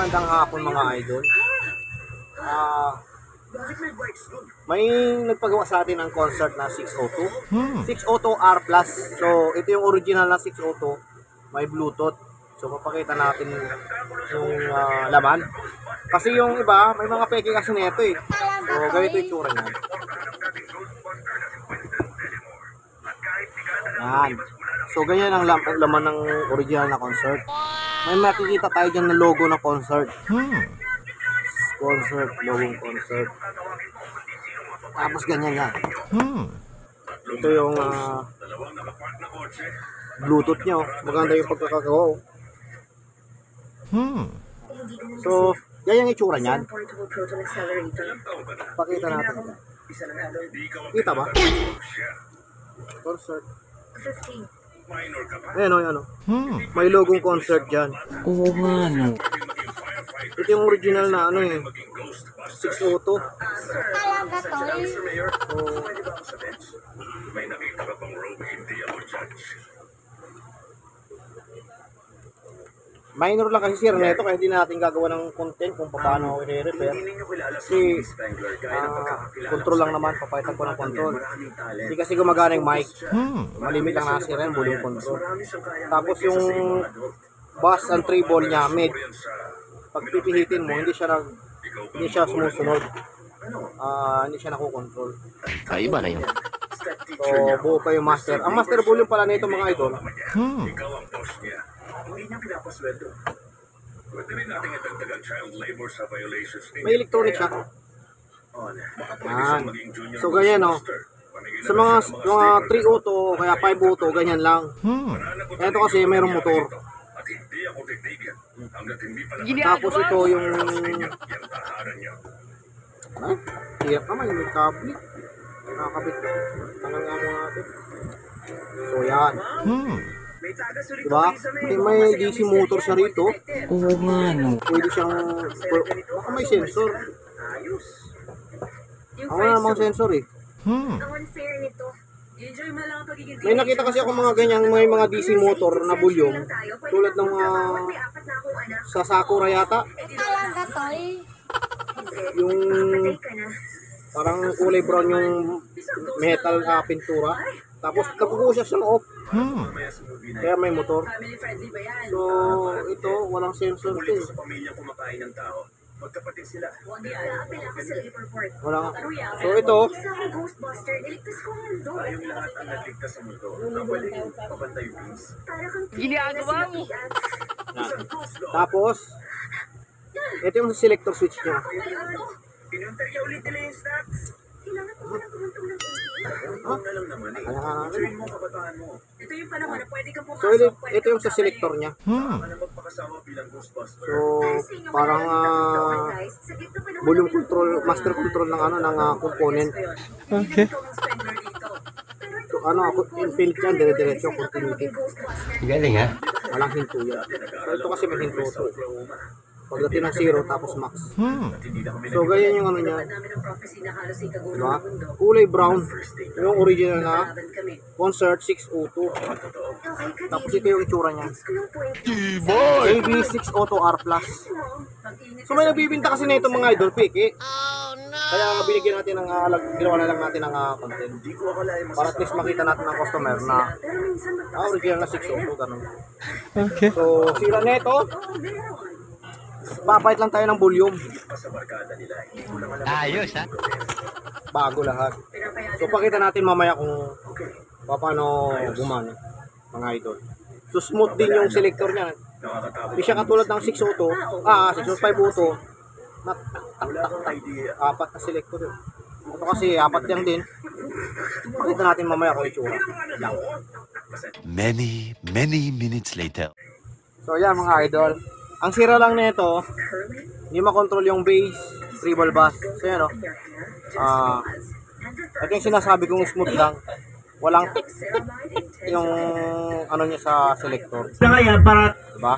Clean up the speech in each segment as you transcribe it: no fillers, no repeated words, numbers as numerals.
Magandang hapon mga idol. May nagpagawa sa atin ng concert na 602. 602R Plus. So, ito yung original na 602. May Bluetooth. So, papakita natin yung laman. Kasi yung iba, may mga peke kasi nito eh. So, ganito yung tsura niya. Yan. So, ganyan ang laman ng original na concert. May makikita tayo dyan na logo na concert. Concert, logo concert. Tapos ganyan yan. Ito yung Bluetooth niya. Maganda yung pagkakagawa. So, ganyan yung itsura niyan. Pakita natin. Kita ba? Concert. Ayan o, ano. May logong concert dyan. Oo nga, no. Ito yung original na ano eh. 602. Talaga to eh. Minor lang kasi sir na ito kaya hindi natin gagawa ng content kung paano ako i-repair. Kasi control lang naman, papaitan ko ng control. Hindi kasi gumagana yung mic. Malimit lang nasira yung volume control. Tapos yung bass and treble niya, mid. Pag pipihitin mo, hindi siya sumusunod. Hindi siya nakukontrol. Iba na yun. So, buo pa yung master. Ang master volume pala nito mga idol. May electronic siya. Yan. So, ganyan o. Sa mga 3 auto, kaya 5 auto, ganyan lang. Ito kasi mayroong motor. Tapos ito yung hirap naman yung kable. Nakakabit. Tangan nga mo natin. So yan. Diba? May DC motor siya rito. Oo nga, no. Pwede siyang baka may sensor. Ako na namang sensor eh. Ang unfair nito. Enjoy mo lang ang pagiging May nakita kasi ako mga ganyan, may mga DC motor na volume. Tulad ng sa Sakura yata. Talaga to eh. Yung parang kulay brown yung metal pintura. Tapos napupo siya sa loob. Kaya may motor. So ito walang sensor ito eh. Magkapatid sila. Wala nga. So ito Tayong lahat ang nagligtas sa mundo. Kapaling papantay yung wings. Ginagawa mo. yan. Tapos ito yung selector switch niya. Pinuntarya ulit nila yung stocks. Huwag na lang naman eh. Enjoyin mo ang kabataan mo. Ito yung panahon na pwede kang So ito yung sa selector niya. Baka na magpakasama bilang Ghostbuster. So parang volume control, master control ng component. Okay. So infinite yan, dire-diretso continuity. Galing, ha? Walang hinto yan. So ito kasi may hinto to. Pagdating ng 0 tapos max. So ganyan yung ano niya. Diba? Kulay brown. Yung original na concert 602. Tapos ito yung itsura niya. AB602R Plus. So may nagbibinta kasi na ito mga idol pick eh. Kaya binigyan natin ng ginawa na lang natin ng content. Para at least makita natin ng customer na original na 602 ganun. Okay. So sira na ito. Papait lang tayo ng volume. Ayos, ha? Bago lahat. So pakita natin mamaya kung paano gumana mga idol. So smooth din yung selector niya. Hindi siya katulad ng 602. 605 auto. Apat na selector. Ito kasi apat lang din. Pakita natin mamaya kung itsura. Many minutes later. So yan mga idol. Ang sira lang nito, hindi makontrol yung bass, treble bass. So yan o. Ito yung sinasabi kong smooth lang. Walang tik yung ano niya sa selector. Kaya para Diba?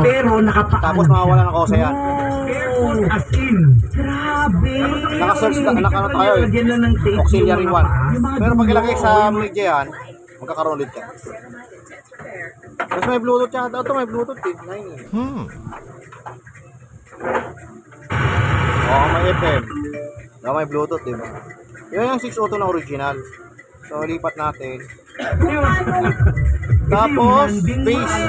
pero nakapaan. Tapos mawawala ng kosa yan. As in, grabe. Naka-search na, ano tayo eh. Lagyan lang ng tape. Auxiliary 1. Pero pag ilagay sa media yan, magkakaroon ulit yan. Tapos may Bluetooth siya. Ito may Bluetooth eh. Oo, may FM. Ito may Bluetooth, diba? Yun yung 602 na original. So, lipat natin. Tapos, base.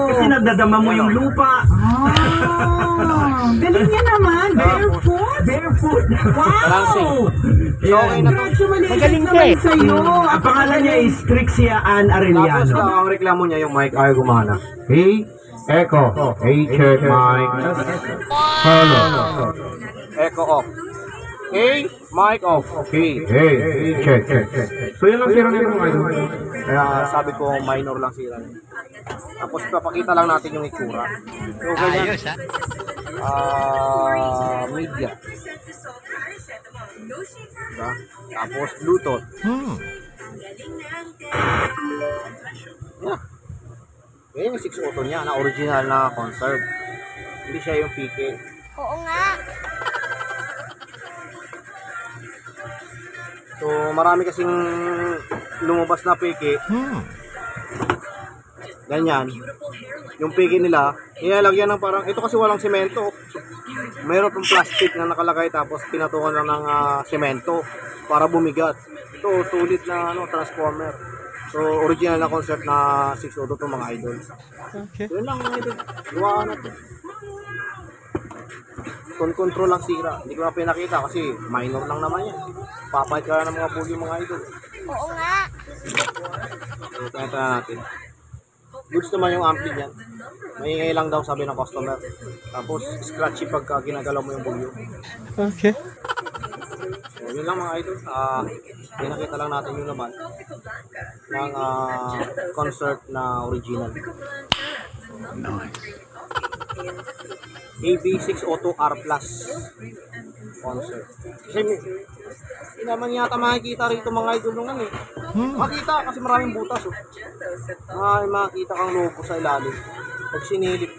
Kasi nagdadama mo yung lupa. Galing niya naman. Barefoot. Barefoot. Balancing. So, okay na to. Magaling ka eh. Sa'yo. Ang pangalan niya is Trixia Ann Tapos, Arellano. ang reklamo niya yung mic ay gumana. Hey, echo. Hey, check mic. Hello. Echo off. Hey, mic off. Okay. Hey, check. So, yun lang sira nito mga idol. Kaya sabi ko, minor lang sira nito. Tapos, papakita lang natin yung itsura. So, ganyan. Ayos ha. Media. Diba? Tapos, Bluetooth. Yeah. Yan yung 602 niya na original na concert. Hindi siya yung PK. Oo nga. So, marami kasing lumabas na PK. Ganyan. Yung PK nila, ilalagyan ng parang, ito kasi walang semento. Mayroon pang plastic na nakalagay tapos pinatukan lang ng semento para bumigat. Ito, sulit na transformer. So, original na concept na 602 to mga idol. Okay. Yun lang mga idol. Gawa na to. Control lang sira. Hindi ko na pinakita kasi minor lang naman yan. Papayad ka na ng mga bully mga idol. Oo nga. So, tingnan natin. Goods naman yung ampli niyan. Maingay lang daw sabi ng customer. Tapos scratchy pagka ginagalaw mo yung bulyo. Okay. So, yun lang mga idol. Pinakita lang natin yung naman ng concert na original. AB602R Plus concert. Kasi hindi naman yata makikita rito mga idol nung ano eh. Makita kasi maraming butas oh. Makikita kang logo sa ilalim. Pag sinilip,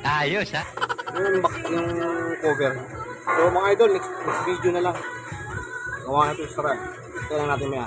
Ayos ha. yung cover. So mga idol, next video na lang. Gawa na ito extra. Kaya natin may